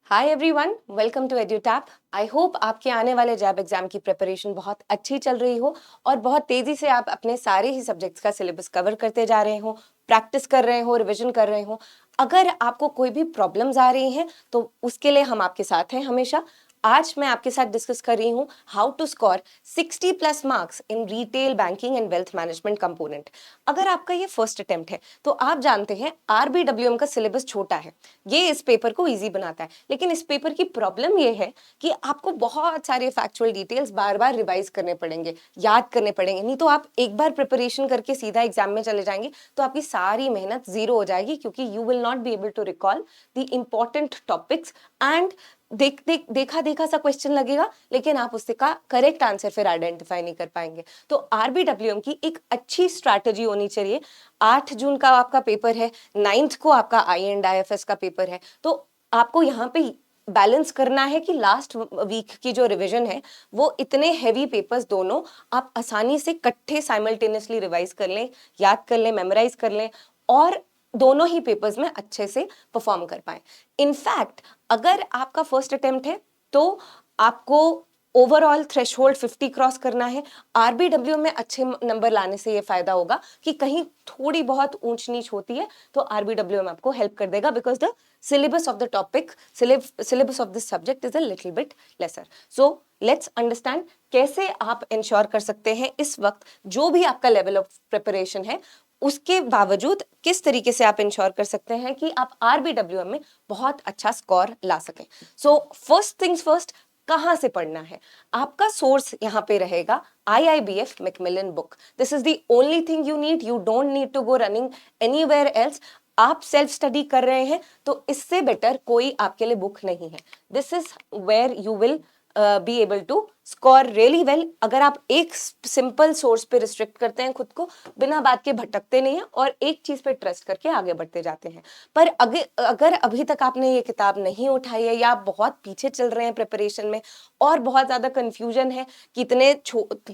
Hi everyone, welcome to Edutap. I hope आपके आने वाले जैब एग्जाम की प्रिपरेशन बहुत अच्छी चल रही हो और बहुत तेजी से आप अपने सारे ही सब्जेक्ट्स का सिलेबस कवर करते जा रहे हो, प्रैक्टिस कर रहे हो, रिवीजन कर रहे हो। अगर आपको कोई भी प्रॉब्लम्स आ रही हैं तो उसके लिए हम आपके साथ हैं हमेशा। आज मैं आपके साथ डिस्कस कर रही हूँ how to score 60 plus marks in retail banking and wealth management component. अगर आपका ये फर्स्ट अटेम्प्ट है तो आप जानते हैं आरबीडब्ल्यूएम का सिलेबस छोटा है, ये इस पेपर को इजी बनाता है। लेकिन इस पेपर की प्रॉब्लम ये है कि आपको बहुत सारे फैक्चुअल डिटेल्स बार बार रिवाइज करने पड़ेंगे, याद करने पड़ेंगे, नहीं तो आप एक बार प्रिपरेशन करके सीधा एग्जाम में चले जाएंगे तो आपकी सारी मेहनत जीरो हो जाएगी, क्योंकि you will not be able to recall the important topics and देखा देखा सा क्वेश्चन लगेगा, लेकिन आप उससे का करेक्ट आंसर फिर आइडेंटिफाई नहीं कर पाएंगे। तो आरबीडब्ल्यूएम की एक अच्छी स्ट्रैटेजी होनी चाहिए। 8 जून का आपका पेपर है, 9th को आपका आई एंड IFS का पेपर है, तो आपको यहाँ पे बैलेंस करना है कि लास्ट वीक की जो रिवीजन है वो इतने हैवी पेपर्स दोनों आप आसानी से इकट्ठे साइमल्टेनियसली रिवाइज कर लें, याद कर लें, मेमोराइज कर लें और दोनों ही पेपर्स में अच्छे से परफॉर्म कर पाए। इनफैक्ट अगर आपका फर्स्ट अटेम्प्ट है तो आपको ओवरऑल थ्रेशहोल्ड 50 क्रॉस करना है। आरबीडब्ल्यू में अच्छे नंबर लाने से ये फायदा होगा कि कहीं थोड़ी बहुत ऊंच नीच होती है तो आरबीडब्ल्यू में आपको हेल्प कर देगा, because the syllabus of the topic, syllabus of this subject is a little bit lesser. So let's understand कैसे आप इंश्योर कर सकते हैं इस वक्त जो भी आपका लेवल ऑफ प्रिपरेशन है उसके बावजूद किस तरीके से आप इंश्योर कर सकते हैं कि आप आरबीडब्ल्यूएम में बहुत अच्छा स्कोर ला सकें। सो फर्स्ट थिंग्स फर्स्ट, कहां से पढ़ना है? आपका सोर्स यहां पे रहेगा IIBF Macmillan book. This is the only thing you need. You don't need to go running anywhere else. आप सेल्फ स्टडी कर रहे हैं तो इससे बेटर कोई आपके लिए बुक नहीं है। This is where you will be able to score really well. अगर आप एक सिंपल सोर्स पे रिस्ट्रिक्ट करते हैं खुद को, बिना बात के भटकते नहीं हैं और एक चीज पे ट्रस्ट करके आगे बढ़ते जाते हैं। पर अगर अभी तक आपने ये किताब नहीं उठाई है या आप बहुत पीछे चल रहे हैं प्रिपरेशन में और बहुत ज्यादा कंफ्यूजन है कि इतने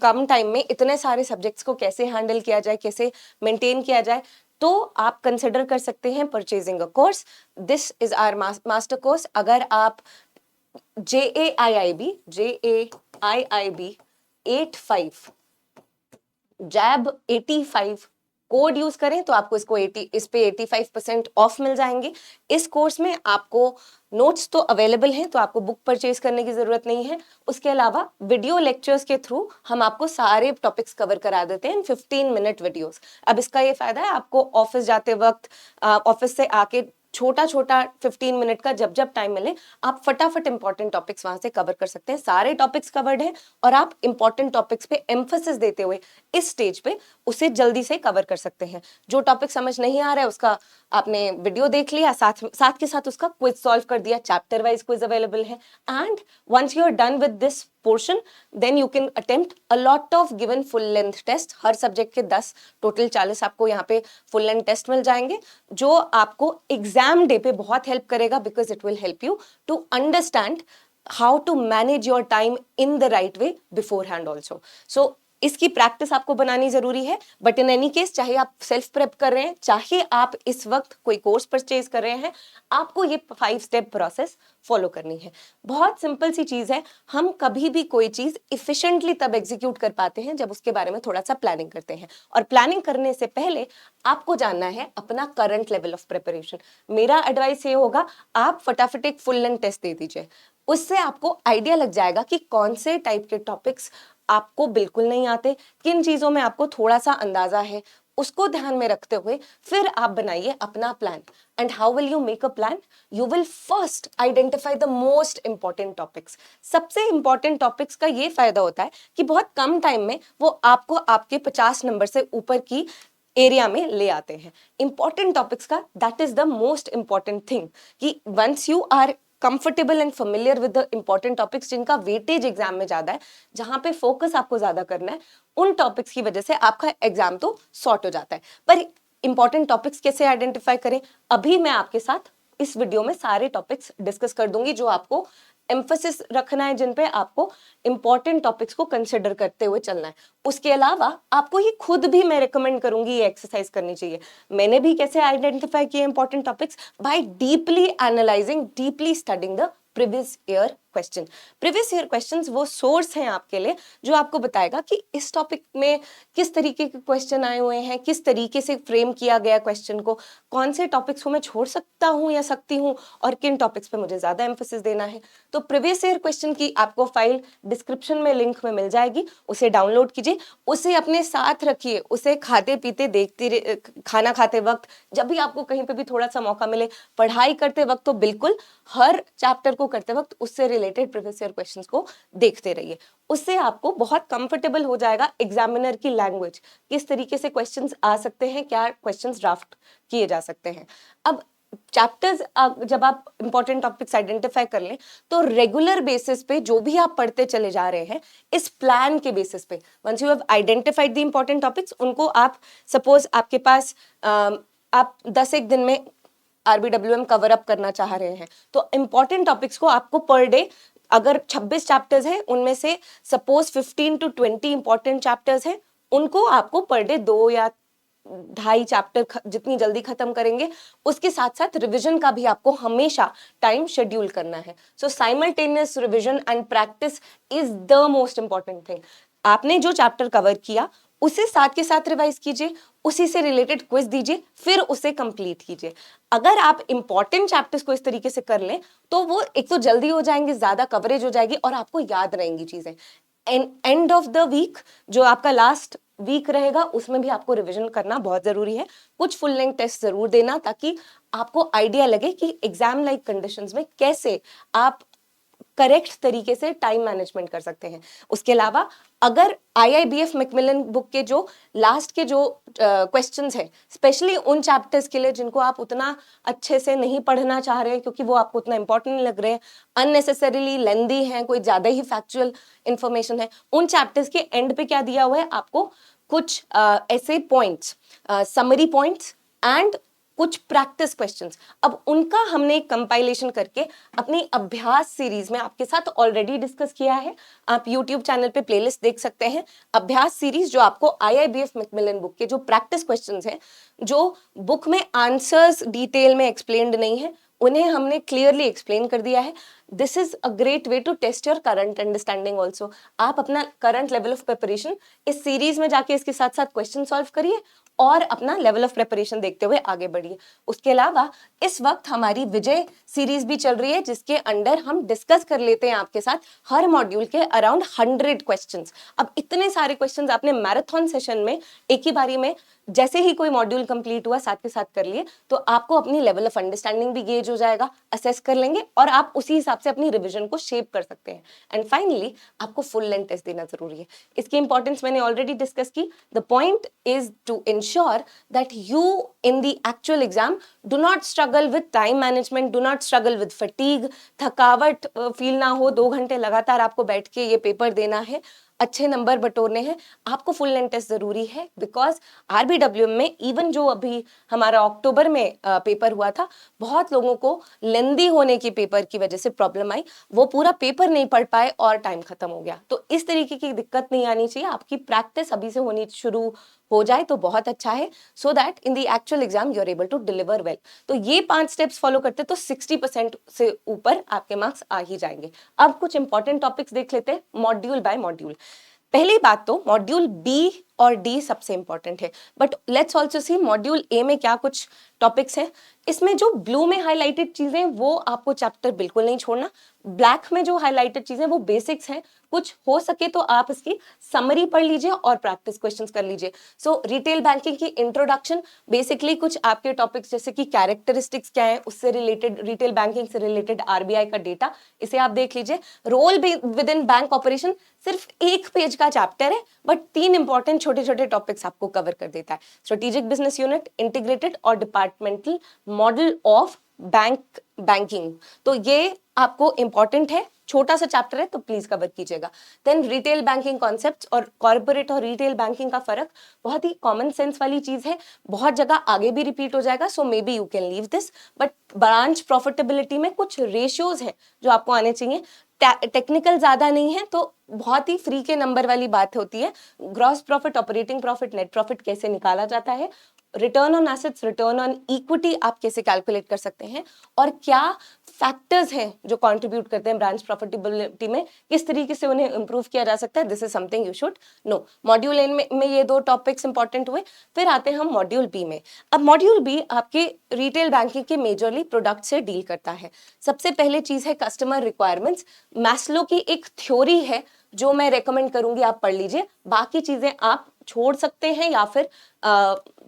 कम टाइम में इतने सारे सब्जेक्ट्स को कैसे हैंडल किया जाए, कैसे मेंटेन किया जाए, तो आप कंसिडर कर सकते हैं purchasing a course. This is our master course. अगर आप JAIIB 85 जैब 85 कोड यूज करें तो आपको इस पे 85% ऑफ मिल जाएंगे। इस कोर्स में आपको नोट्स तो अवेलेबल हैं, तो आपको बुक परचेज करने की जरूरत नहीं है। उसके अलावा वीडियो लेक्चर्स के थ्रू हम आपको सारे टॉपिक्स कवर करा देते हैं इन 15 मिनट वीडियोस। अब इसका ये फायदा है, आपको ऑफिस जाते वक्त, ऑफिस से आके छोटा छोटा 15 मिनट का जब जब टाइम मिले आप फटाफट इंपॉर्टेंट टॉपिक्स वहां से कवर कर सकते हैं। सारे टॉपिक्स कवर्ड हैं और आप इंपॉर्टेंट टॉपिक्स पे एम्फेसिस देते हुए इस स्टेज पे उसे जल्दी से कवर कर सकते हैं। जो टॉपिक समझ नहीं आ रहा है उसका आपने वीडियो देख लिया, साथ के साथ उसका क्विज सॉल्व कर दिया, चैप्टर वाइज क्विज अवेलेबल है। And once you are done with this portion then you can attempt a lot of given full length test. हर सब्जेक्ट के 10 टोटल 40 आपको यहाँ पे फुल लेंथ टेस्ट मिल जाएंगे, जो आपको एग्जाम डे पे बहुत हेल्प करेगा, because it will help you to understand how to manage your time in the right way before also. So इसकी प्रैक्टिस आपको बनानी जरूरी है। बट इन एनी केस, चाहे आप सेल्फ प्रेप कर रहे हैं, चाहे आप इस वक्त कोई कोर्स परचेज कर रहे हैं, आपको ये 5 स्टेप प्रोसेस फॉलो करनी है। बहुत सिंपल सी चीज है। हम कभी भी कोई चीज इफिशिएंटली तब एग्जीक्यूट कर पाते हैं जब उसके बारे में थोड़ा सा प्लानिंग करते हैं, और प्लानिंग करने से पहले आपको जानना है अपना करंट लेवल ऑफ प्रिपरेशन। मेरा एडवाइस ये होगा, आप फटाफट एक फुल लेंथ टेस्ट दे दीजिए। उससे आपको आइडिया लग जाएगा कि कौन से टाइप के टॉपिक्स आपको बिल्कुल नहीं आते, किन चीजों में आपको थोड़ा सा अंदाजा है। उसको ध्यान में रखते हुए फिर आप बनाइए अपना plan. And how will you make a plan? You will first identify the most important topics. सबसे इंपॉर्टेंट टॉपिक्स का ये फायदा होता है कि बहुत कम टाइम में वो आपको आपके 50 नंबर से ऊपर की एरिया में ले आते हैं। इंपॉर्टेंट टॉपिक्स का that is the most important thing, कि once you are comfortable and familiar with the important topics जिनका वेटेज एग्जाम में ज्यादा है, जहां पे फोकस आपको ज्यादा करना है, उन टॉपिक्स की वजह से आपका एग्जाम तो सॉर्ट हो जाता है। पर इंपॉर्टेंट टॉपिक्स कैसे आइडेंटिफाई करें, अभी मैं आपके साथ इस वीडियो में सारे टॉपिक्स डिस्कस कर दूंगी जो आपको एम्फेसिस रखना है, जिन पे आपको इंपॉर्टेंट टॉपिक्स को कंसिडर करते हुए चलना है। उसके अलावा आपको ये खुद भी मैं रिकमेंड करूंगी, ये एक्सरसाइज करनी चाहिए। मैंने भी कैसे आइडेंटिफाई किए important topics? By deeply analysing, deeply studying the previous year question. Previous year questions वो सोर्स हैं आपके लिए जो आपको बताएगा कि इस टॉपिक में किस तरीके के क्वेश्चन आए हुए हैं, किस तरीके से फ्रेम किया गया क्वेश्चन को, कौन से टॉपिक्स को मैं छोड़ सकता हूँ या सकती हूँ और किन टॉपिक्स पे मुझे ज्यादा एम्फोसिस देना है। तो प्रीवियस ईयर क्वेश्चन की आपको फाइल डिस्क्रिप्शन में लिंक में मिल जाएगी, उसे डाउनलोड कीजिए, उसे अपने साथ रखिए, उसे खाते पीते देखते, खाना खाते वक्त, जब भी आपको कहीं पे भी थोड़ा सा मौका मिले, पढ़ाई करते वक्त, तो बिल्कुल हर चैप्टर को करते वक्त उससे रिलेटेड प्रीवियस ईयर क्वेश्चंस को देखते रहिए। उससे आपको बहुत कंफर्टेबल हो जाएगा एग्जामिनर की लैंग्वेज, किस तरीके से क्वेश्चंस आ सकते हैं, क्या क्वेश्चंस ड्राफ्ट किए जा सकते हैं। अब चैप्टर्स जब आप इंपॉर्टेंट टॉपिक्स आइडेंटिफाई कर लें तो रेगुलर बेसिस पे जो भी आप पढ़ते चले जा रहे हैं इस प्लान के बेसिस पे, once you have identified the important topics, उनको आप सपोज आपके पास आप 10 दिन में RBWM कवर अप करना चाह रहे हैं, तो इंपॉर्टेंट टॉपिक्स को आपको पर डे, अगर 26 चैप्टर्स हैं उनमें से सपोज 15 to 20 इंपॉर्टेंट चैप्टर्स हैं, उनको आपको पर डे 2 या 2.5 चैप्टर जितनी जल्दी खत्म करेंगे, उसके साथ साथ रिवीजन का भी आपको हमेशा टाइम शेड्यूल करना है। So simultaneous revision and practice is the most important thing. आपने जो चैप्टर कवर किया उसे साथ के साथ रिवाइज कीजिए, उसी से रिलेटेड क्विज दीजिए, फिर उसे कंप्लीट कीजिए। अगर आप इंपॉर्टेंट चैप्टर्स को इस तरीके से कर लें तो वो एक तो जल्दी हो जाएंगे, ज्यादा कवरेज हो जाएगी और आपको याद रहेंगी चीजें। एंड ऑफ द वीक जो आपका लास्ट वीक रहेगा उसमें भी आपको रिवीजन करना बहुत जरूरी है। कुछ फुल लेंथ टेस्ट जरूर देना ताकि आपको आइडिया लगे कि एग्जाम लाइक कंडीशंस में कैसे आप करेक्ट तरीके से टाइम मैनेजमेंट कर सकते हैं। उसके अलावा अगर IIBF मैकमिलन बुक के जो लास्ट के जो क्वेश्चंस हैं, स्पेशली उन चैप्टर्स के लिए जिनको आप उतना अच्छे से नहीं पढ़ना चाह रहे हैं क्योंकि वो आपको उतना इंपॉर्टेंट नहीं लग रहे हैं, अननेसेसरीली लेंदी हैं, कोई ज्यादा ही फैक्चुअल इंफॉर्मेशन है, उन चैप्टर्स के एंड पे क्या दिया हुआ है आपको, कुछ ऐसे पॉइंट्स, समरी पॉइंट्स एंड कुछ प्रैक्टिस क्वेश्चंस। अब उनका हमने एक कंपाइलेशन करके अपनी अभ्यास सीरीज में आपके साथ ऑलरेडी डिस्कस किया है। आप YouTube चैनल पे प्लेलिस्ट देख सकते हैं, अभ्यास सीरीज, जो आपको IIBF मैकमिलन बुक के जो प्रैक्टिस क्वेश्चंस हैं, जो बुक में आंसर्स डिटेल में एक्सप्लेन्ड नहीं है, उन्हें हमने क्लियरली एक्सप्लेन कर दिया है। This is a great way to test your current understanding also. आप अपना करंट लेवल ऑफ प्रिपरेशन इस सीरीज में जाके इसके साथ साथ क्वेश्चन सॉल्व करिए और अपना लेवल ऑफ प्रिपरेशन देखते हुए आगे बढ़िए। उसके अलावा इस वक्त हमारी विजय सीरीज भी चल रही है जिसके अंडर हम डिस्कस कर लेते हैं आपके साथ हर मॉड्यूल के अराउंड 100 क्वेश्चंस। अब इतने सारे क्वेश्चंस आपने मैराथन सेशन में एक ही बारी में जैसे ही कोई मॉड्यूल कंप्लीट हुआ साथ के साथ कर लिए तो आपको अपनी लेवल ऑफ अंडरस्टैंडिंग भी गेज हो जाएगा, असेस कर लेंगे और आप उसी हिसाब से अपनी रिवीजन को शेप कर सकते हैं। एंड फाइनली आपको फुल लेंथ टेस्ट देना जरूरी है। इसकी इंपॉर्टेंस मैंने ऑलरेडी डिस्कस की। The point is to ensure that you in the actual exam do not struggle with time management, do not struggle with fatigue, थकावट फील ना हो, 2 घंटे लगातार आपको बैठ के ये पेपर देना है, अच्छे नंबर बटोरने हैं, आपको फुल लेंथ टेस्ट जरूरी है। बिकॉज RBWM में इवन जो अभी हमारा अक्टूबर में पेपर हुआ था, बहुत लोगों को लेंदी होने की पेपर की वजह से प्रॉब्लम आई, वो पूरा पेपर नहीं पढ़ पाए और टाइम खत्म हो गया। तो इस तरीके की दिक्कत नहीं आनी चाहिए, आपकी प्रैक्टिस अभी से होनी शुरू हो जाए तो बहुत अच्छा है, so that in the actual exam you are able to deliver well. तो ये 5 स्टेप्स फॉलो करते तो 60% से ऊपर आपके मार्क्स आ ही जाएंगे। अब कुछ इंपॉर्टेंट टॉपिक्स देख लेते हैं मॉड्यूल बाय मॉड्यूल। पहली बात तो मॉड्यूल B और D सबसे इंपॉर्टेंट है, but let's also see module A में क्या कुछ टॉपिक्स हैं। इसमें जो ब्लू में हाईलाइटेड चीजें वो आपको चैप्टर बिल्कुल नहीं छोड़ना, ब्लैक में जो हाईलाइटेड चीजें वो बेसिक्स हैं, कुछ हो सके तो आप इसकी समरी पढ़ लीजिए और प्रैक्टिस क्वेश्चंस कर लीजिए। सो रिटेल बैंकिंग की इंट्रोडक्शन, बेसिकली कुछ आपके टॉपिक्स जैसे कि कैरेक्टरिस्टिक्स क्या है, उससे रिलेटेड, रिटेल बैंकिंग से रिलेटेड RBI का डेटा, इसे आप देख लीजिए। Role within bank operation सिर्फ 1 पेज का चैप्टर है, बट 3 इंपॉर्टेंट छोटे छोटे टॉपिक्स आपको कवर कर देता है। स्ट्रेटेजिक बिजनेस यूनिट, इंटीग्रेटेड और डिपार्टमेंटल मॉडल ऑफ बैंकिंग, तो ये आपको इंपॉर्टेंट है, छोटा सा चैप्टर है तो प्लीज कवर कीजिएगा। देन रिटेल बैंकिंग कॉन्सेप्ट्स, और कॉर्पोरेट और रिटेल बैंकिंग का फर्क बहुत ही कॉमन सेंस वाली चीज है, बहुत जगह आगे भी रिपीट हो जाएगा, so maybe you can leave this. But branch profitability में कुछ रेशियोज हैं जो आपको आने चाहिए, टेक्निकल ज्यादा नहीं है तो बहुत ही फ्री के नंबर वाली बात होती है। Gross profit, operating profit, net profit कैसे निकाला जाता है, return on assets, return on equity आप कैसे कैलकुलेट कर सकते हैं, और क्या फैक्टर्स हैं जो कंट्रीब्यूट करते हैं ब्रांच प्रॉफिटेबिलिटी में, किस तरीके से उन्हें इंप्रूव किया जा सकता है, this is something you should no. Module A में ये 2 टॉपिक्स इंपॉर्टेंट हुए। फिर आते हैं हम मॉड्यूल बी में। अब मॉड्यूल बी आपके रिटेल बैंकिंग के मेजरली प्रोडक्ट से डील करता है। सबसे पहले चीज है कस्टमर रिक्वायरमेंट्स। मैस्लो की एक थ्योरी है जो मैं रेकमेंड करूंगी आप पढ़ लीजिए, बाकी चीजें आप छोड़ सकते हैं या फिर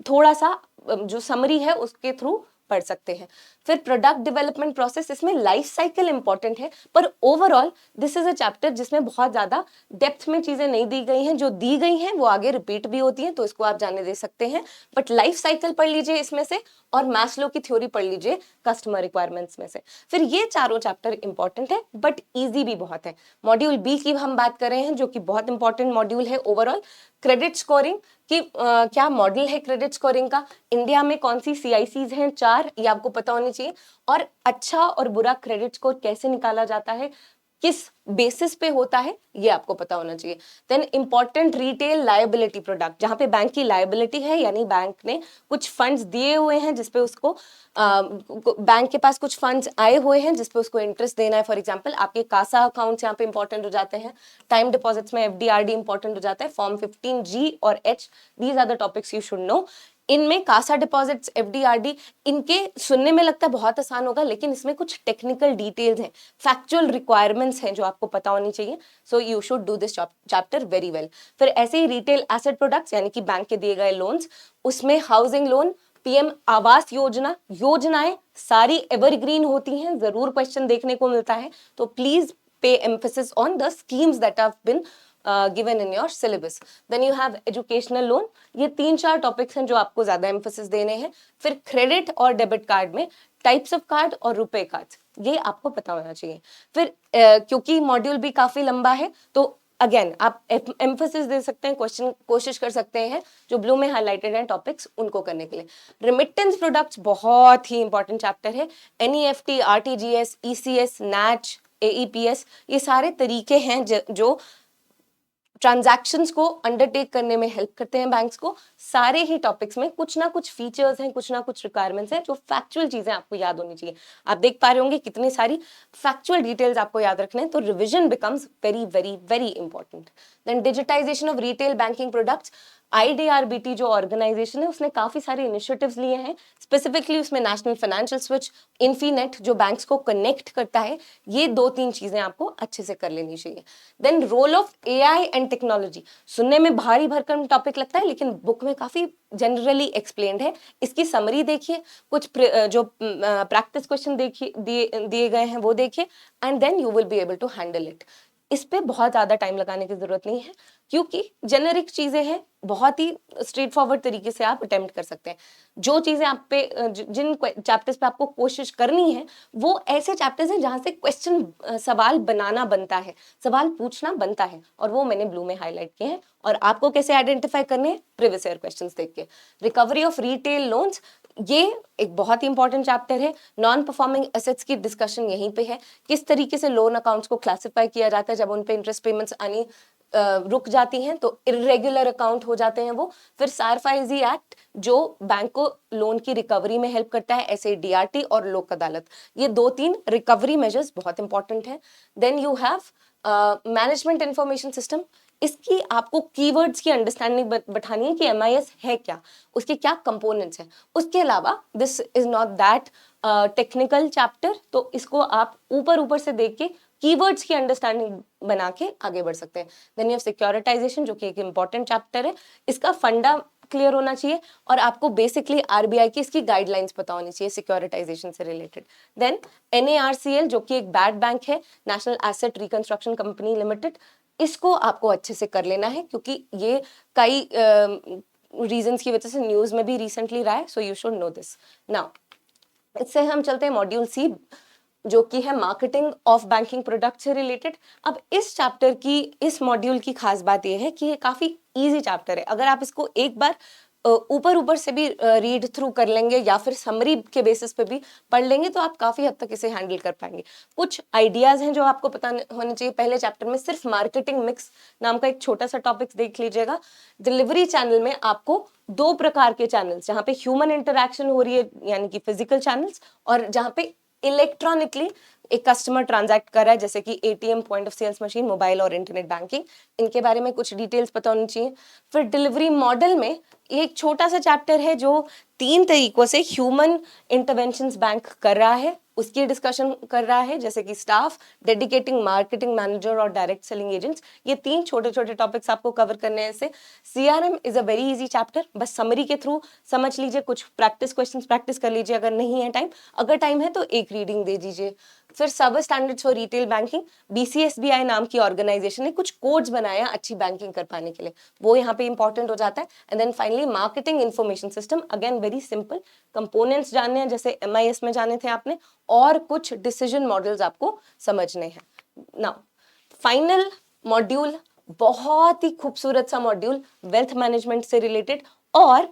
थोड़ा सा जो समरी है उसके थ्रू पढ़ सकते हैं। फिर प्रोडक्ट डेवलपमेंट प्रोसेस, इसमें लाइफ साइकिल इंपॉर्टेंट है, पर overall this is a chapter जिसमें बहुत ज्यादा डेप्थ में चीजें नहीं दी गई हैं, जो दी गई हैं वो आगे रिपीट भी होती हैं, तो इसको आप जाने दे सकते हैं। बट लाइफ साइकिल पढ़ लीजिए इसमें से, और मैस्लो की थ्योरी पढ़ लीजिए कस्टमर रिक्वायरमेंट्स में से। फिर ये चारों चैप्टर इंपॉर्टेंट है बट ईजी भी बहुत है। मॉड्यूल बी की हम बात कर रहे हैं जो कि बहुत इंपॉर्टेंट मॉड्यूल है ओवरऑल। क्रेडिट स्कोरिंग कि क्या मॉडल है क्रेडिट स्कोरिंग का, इंडिया में कौन सी CICs हैं 4, ये आपको पता होनी चाहिए, और अच्छा और बुरा क्रेडिट स्कोर कैसे निकाला जाता है, किस बेसिस पे होता है, ये आपको पता होना चाहिए। Then important retail liability product, जहां पे बैंक की लायबिलिटी है, यानी बैंक ने कुछ फंड्स दिए हुए हैं जिसपे उसको बैंक के पास कुछ फंड्स आए हुए हैं जिसपे उसको इंटरेस्ट देना है। फॉर एग्जांपल आपके कासा अकाउंट्स यहाँ पे इंपॉर्टेंट हो जाते हैं, टाइम डिपॉजिट्स में FD RD इंपॉर्टेंट हो जाता है, फॉर्म 15G और H, these are the topics you should know. इनमें कासा डिपॉजिट्स, FD RD, इनके सुनने में लगता है बहुत आसान होगा, लेकिन इसमें कुछ टेक्निकल डिटेल्स हैं, फैक्चुअल रिक्वायरमेंट्स हैं जो आपको पता होनी चाहिए। So you should do this chapter very well. फिर ऐसे ही रिटेल एसेट प्रोडक्ट्स यानी कि बैंक के दिए गए लोन्स, उसमें housing loan, PM Awas Yojana, योजनाएं सारी एवरग्रीन होती हैं, जरूर क्वेश्चन देखने को मिलता है, तो please pay emphasis on the schemes that have been given in your syllabus. Then you have educational loan, ये 3-4 टॉपिक्स हैं जो आपको ज्यादा एम्फेसिस देने हैं। फिर क्रेडिट और डेबिट कार्ड में टाइप्स ऑफ कार्ड और रुपए कार्ड, ये आपको पता होना चाहिए। फिर क्योंकि मॉड्यूल भी काफी लंबा है तो अगेन आप एम्फेसिस दे सकते हैं, क्वेश्चन कोशिश कर सकते हैं जो ब्लू में हाईलाइटेड हैं टॉपिक्स उनको करने के लिए। रिमिटेंस प्रोडक्ट्स बहुत ही इंपॉर्टेंट चैप्टर है। NEFT, RTGS, ECS, NACH, AEPS, ये सारे तरीके हैं जो ट्रांजैक्शंस को अंडरटेक करने में हेल्प करते हैं बैंक्स को। सारे ही टॉपिक्स में कुछ ना कुछ फीचर्स हैं, कुछ ना कुछ रिक्वायरमेंट्स हैं जो फैक्चुअल चीजें आपको याद होनी चाहिए। आप देख पा रहे होंगे कितनी सारी फैक्चुअल डिटेल्स आपको याद रखने हैं, तो revision becomes very very very important. Then digitization of retail banking products, IDRBT जो ऑर्गेनाइजेशन है उसने काफी सारे इनिशिएटिव्स लिए हैं, स्पेसिफिकली उसमें नेशनल फाइनेंशियल स्विच, इन्फीनेट जो बैंक्स को कनेक्ट करता है, ये 2-3 चीजें आपको अच्छे से कर लेनी चाहिए। Then role of AI and technology, सुनने में भारी भरकम टॉपिक लगता है लेकिन बुक में काफी जनरली एक्सप्लेन्ड है। इसकी समरी देखिए, कुछ जो प्रैक्टिस क्वेश्चन देखिए दिए गए हैं वो देखिए, and then you will be able to handle it. इस पे बहुत ज्यादा टाइम लगाने की जरूरत नहीं है क्योंकि जेनेरिक चीजें हैं, बहुत ही स्ट्रेट फॉरवर्ड तरीके से आप अटेम्प्ट कर सकते हैं। जो चीजें आप पे जिन चैप्टर्स पे आपको कोशिश करनी है वो ऐसे चैप्टर्स हैं जहां से क्वेश्चन सवाल बनाना बनता है, सवाल पूछना बनता है, और वो मैंने ब्लू में हाईलाइट किए हैं। और आपको कैसे आइडेंटिफाई करने हैं, प्रीवियस ईयर क्वेश्चंस देख के। रिकवरी ऑफ रिटेल लोन्स, ये एक बहुत ही इंपॉर्टेंट चैप्टर है। नॉन परफॉर्मिंग एसेट्स की डिस्कशन यहीं पे है, किस तरीके से लोन अकाउंट्स को क्लासिफाई किया जाता है, जब उन पे इंटरेस्ट पेमेंट्स आनी रुक जाती हैं तो इरेगुलर अकाउंट हो जाते हैं वो। फिर सारफाइजी एक्ट जो बैंक को लोन की रिकवरी में हेल्प करता है, ऐसे DRT और लोक अदालत, ये 2-3 रिकवरी मेजर्स बहुत इंपॉर्टेंट है। Then you have management information system, इसकी आपको कीवर्ड्स की अंडरस्टैंडिंग बैठानी है कि MIS है क्या, उसके क्या कंपोनेंट्स हैं। उसके अलावा this is not that technical chapter, तो इसको आप ऊपर ऊपर से देख के कीवर्ड्स की अंडरस्टैंडिंग बना के आगे बढ़ सकते हैं। देन यू हैव सिक्योरिटाइजेशन जो कि एक इंपॉर्टेंट चैप्टर है, इसका फंडा क्लियर होना चाहिए और आपको बेसिकली RBI की इसकी गाइडलाइंस पता होनी चाहिए सिक्योरिटाइजेशन से रिलेटेड। देन NARCL जो कि एक बैड बैंक है, national asset reconstruction company limited, इसको आपको अच्छे से कर लेना है क्योंकि ये कई रीजंस की वजह से न्यूज में भी रिसेंटली रहा है, so you should no this. Now इससे हम चलते हैं मॉड्यूल C जो कि है मार्केटिंग ऑफ बैंकिंग प्रोडक्ट से रिलेटेड। अब इस चैप्टर की, इस मॉड्यूल की खास बात यह है कि ये काफी इजी चैप्टर है। अगर आप इसको एक बार ऊपर ऊपर से भी रीड थ्रू कर लेंगे या फिर समरी के बेसिस पे भी पढ़ लेंगे तो आप काफी हद तक इसे हैंडल कर पाएंगे। कुछ आइडियाज हैं जो आपको पता होने चाहिए। पहले चैप्टर में सिर्फ मार्केटिंग मिक्स नाम का एक छोटा सा टॉपिक देख लीजिएगा। डिलीवरी चैनल में आपको दो प्रकार के चैनल्स, जहां पे ह्यूमन इंटरेक्शन हो रही है यानी कि फिजिकल चैनल्स, और जहां पे इलेक्ट्रॉनिकली एक कस्टमर ट्रांजैक्ट कर रहा है, जैसे कि ATM, point of sales machine, mobile और इंटरनेट बैंकिंग, इनके बारे में कुछ डिटेल्स पता होनी चाहिए। फिर डिलीवरी मॉडल में एक छोटा सा चैप्टर है जो 3 तरीकों से ह्यूमन इंटरवेंशंस बैंक कर रहा है, उसकी डिस्कशन कर रहा है, जैसे कि स्टाफ, डेडिकेटिंग, मार्केटिंग मैनेजर और डायरेक्ट सेलिंग एजेंट्स। ये 3 छोटे छोटे टॉपिक्स आपको कवर करने हैं इससे। CRM is a very easy chapter, बस समरी के थ्रू समझ लीजिए, कुछ प्रैक्टिस क्वेश्चंस प्रैक्टिस कर लीजिए अगर नहीं है टाइम, अगर टाइम है तो एक रीडिंग दे दीजिए। फिर service standards for retail banking, BCSBI नाम की ऑर्गेनाइजेशन ने कुछ कोड्स बनाया अच्छी बैंकिंग कर पाने के लिए, वो यहाँ पे इंपॉर्टेंट हो जाता है। And then finally marketing information system, again very simple, components जानने हैं जैसे एमआईएस में जाने थे आपने, और कुछ डिसीजन मॉडल्स आपको समझने हैं। नाउ फाइनल मॉड्यूल, बहुत ही खूबसूरत सा मॉड्यूल, वेल्थ मैनेजमेंट से रिलेटेड, और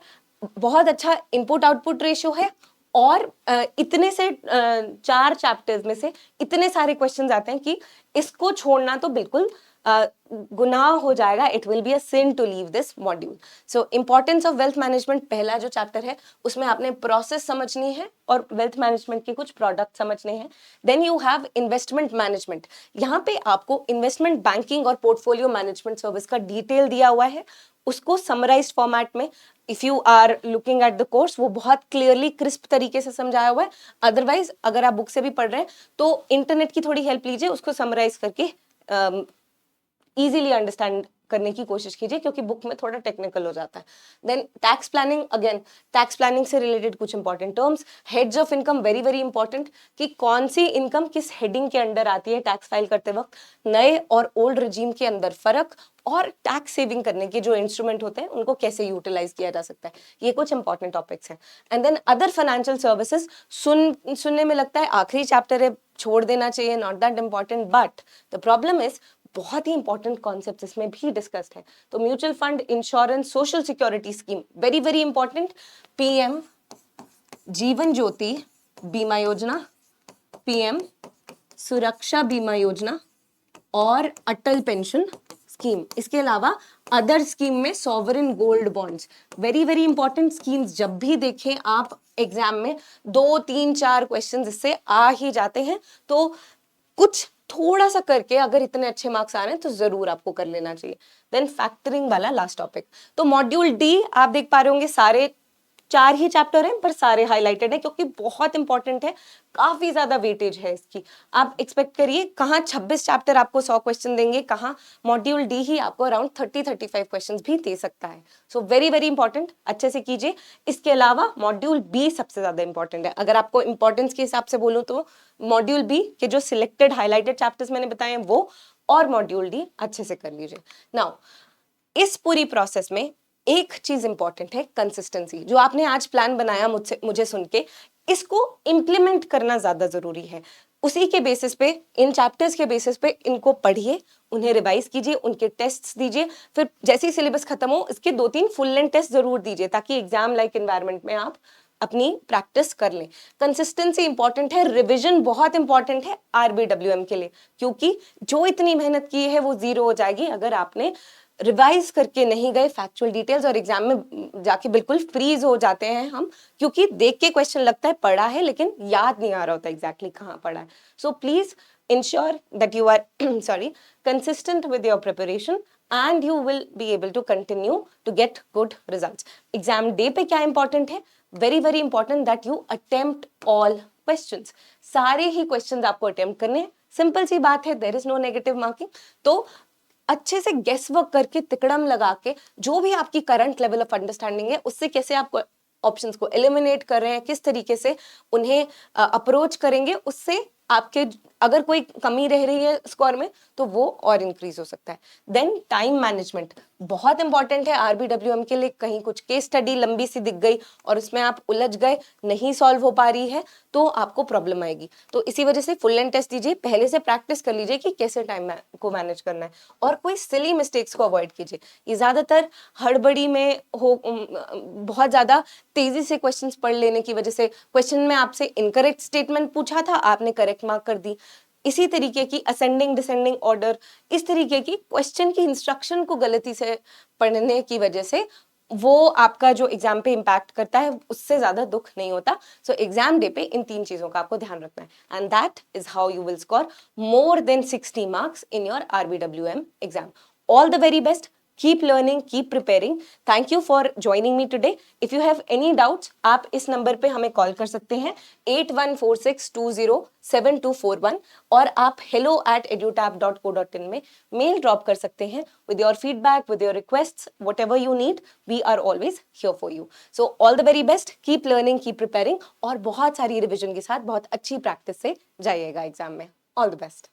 बहुत अच्छा इनपुट आउटपुट रेशियो है, और इतने से 4 चैप्टर्स में से इतने सारे क्वेश्चंस आते हैं कि इसको छोड़ना तो बिल्कुल गुनाह हो जाएगा। It will be a sin to leave this module. So importance of wealth management, पहला जो चैप्टर है उसमें आपने प्रोसेस समझनी है और वेल्थ मैनेजमेंट के कुछ प्रोडक्ट समझने हैं। Then you have investment management, यहाँ पे आपको इन्वेस्टमेंट बैंकिंग और पोर्टफोलियो मैनेजमेंट सर्विस का डिटेल दिया हुआ है, उसको समराइज्ड फॉर्मेट में, if you are looking at the course, वो बहुत क्लियरली क्रिस्प तरीके से समझाया हुआ है। अदरवाइज अगर आप बुक से भी पढ़ रहे हैं तो इंटरनेट की थोड़ी हेल्प लीजिए, उसको समराइज करके इजीली अंडरस्टैंड करने की कोशिश कीजिए, क्योंकि बुक में थोड़ा टेक्निकल हो जाता है। Then tax planning, again tax planning से रिलेटेड कुछ important terms, heads of income, very very important, कि कौन सी इनकम किस हेडिंग के अंडर आती है टैक्स फाइल करते वक्त, नए और ओल्ड रिजीम के अंदर फर्क, और टैक्स सेविंग करने के जो इंस्ट्रूमेंट होते हैं उनको कैसे यूटिलाइज किया जा सकता है, ये कुछ इंपॉर्टेंट टॉपिक्स हैं। And then other financial services, सुनने में लगता है आखिरी चैप्टर है, छोड़ देना चाहिए, not that important, but the problem is बहुत ही इंपॉर्टेंट कॉन्सेप्ट इसमें भी डिस्कस्ड है। तो mutual fund, insurance, social security scheme, very very important, PM Jeevan Jyoti बीमा योजना, पीएम सुरक्षा बीमा योजना और अटल पेंशन स्कीम। इसके अलावा अदर स्कीम में sovereign gold bonds, very very important schemes, जब भी देखें आप एग्जाम में 2, 3, 4 क्वेश्चंस इससे आ ही जाते हैं, तो कुछ थोड़ा सा करके अगर इतने अच्छे मार्क्स आ रहे हैं तो जरूर आपको कर लेना चाहिए। देन फैक्टरिंग वाला लास्ट टॉपिक, तो मॉड्यूल डी आप देख पा रहे होंगे, सारे 4 ही चैप्टर हैं पर सारे हाईलाइटेड है क्योंकि बहुत इंपॉर्टेंट है, काफी ज्यादा वेटेज है इसकी। आप एक्सपेक्ट करिए कहाँ 26 चैप्टर आपको 100 क्वेश्चन देंगे, कहाँ मॉड्यूल डी ही आपको अराउंड 30-35 क्वेश्चन भी दे सकता है। सो वेरी वेरी इंपॉर्टेंट, अच्छे से कीजिए। इसके अलावा मॉड्यूल बी सबसे ज्यादा इंपॉर्टेंट है, अगर आपको इंपॉर्टेंस के हिसाब से बोलूं तो मॉड्यूल बी के जो सिलेक्टेड हाईलाइटेड चैप्टर्स मैंने बताए वो, और मॉड्यूल डी अच्छे से कर लीजिए। नाउ इस पूरी प्रोसेस में एक चीज इंपॉर्टेंट है, कंसिस्टेंसी। जो आपने आज प्लान बनाया मुझे सुन के, इसको इम्प्लीमेंट करना ज्यादा जरूरी है। उसी के बेसिस पे, इन चैप्टर्स के बेसिस पे इनको पढ़िए, उन्हें रिवाइज कीजिए, उनके टेस्ट्स दीजिए, फिर जैसे ही सिलेबस खत्म हो इसके 2-3 फुल लेंथ टेस्ट जरूर दीजिए, ताकि एग्जाम लाइक एनवायरनमेंट में आप अपनी प्रैक्टिस कर लें। कंसिस्टेंसी इंपॉर्टेंट है, रिवीजन बहुत इंपॉर्टेंट है आरबीडब्ल्यूएम के लिए, क्योंकि जो इतनी मेहनत की है वो जीरो हो जाएगी अगर आपने रिवाइज करके नहीं गए फैक्चुअल डिटेल्स, और एग्जाम में जाके बिल्कुल फ्रीज हो जाते हैं हम, क्योंकि देख के क्वेश्चन लगता है पढ़ा है लेकिन याद नहीं आ रहा होता एग्जैक्टली कहाँ पढ़ा है। So please ensure that you are consistent with your preparation and you will be able to continue to get good results. Exam day पे क्या important है? Very very important that you attempt all questions. सारे ही questions आपको attempt करने हैं, simple सी बात है, there is no negative marking। तो अच्छे से गेस वर्क करके, तिकड़म लगा के, जो भी आपकी करंट लेवल ऑफ अंडरस्टैंडिंग है उससे कैसे आप ऑप्शंस को एलिमिनेट कर रहे हैं, किस तरीके से उन्हें अप्रोच करेंगे, उससे आपके अगर कोई कमी रह रही है स्कोर में तो वो और इंक्रीज हो सकता है। देन टाइम मैनेजमेंट बहुत इंपॉर्टेंट है आरबीडब्ल्यूएम के लिए। कहीं कुछ केस स्टडी लंबी सी दिख गई और उसमें आप उलझ गए, नहीं सॉल्व हो पा रही है, तो आपको प्रॉब्लम आएगी। तो इसी वजह से फुल लेंथ टेस्ट दीजिए, पहले से प्रैक्टिस कर लीजिए कि कैसे टाइम को मैनेज करना है, और कोई सिली मिस्टेक्स को अवॉइड कीजिए। ये ज्यादातर हड़बड़ी में हो, बहुत ज्यादा तेजी से क्वेश्चंस पढ़ लेने की वजह से, क्वेश्चन में आपसे इनकरेक्ट स्टेटमेंट पूछा था, आपने करेक्ट मार्क कर दी। इसी तरीके की असेंडिंग डिसेंडिंग ऑर्डर, इस तरीके की क्वेश्चन की इंस्ट्रक्शन को गलती से पढ़ने की वजह से वो आपका जो एग्जाम पे इम्पैक्ट करता है, उससे ज्यादा दुख नहीं होता। सो एग्जाम डे पे इन 3 चीजों का आपको ध्यान रखना है, and that is how you will score more than 60 marks in your RBWM exam. All the very best. Keep learning, keep preparing. Thank you for joining me today. If you have any doubts, आप इस number पे हमें call कर सकते हैं 8146207241, और आप hello@edutab.co.in में मेल ड्रॉप कर सकते हैं with your feedback, with your requests, whatever you need. We are always here for you. So all the very best. Keep learning, keep preparing, और बहुत सारी रिविजन के साथ बहुत अच्छी प्रैक्टिस से जाइएगा एग्जाम में। All the best.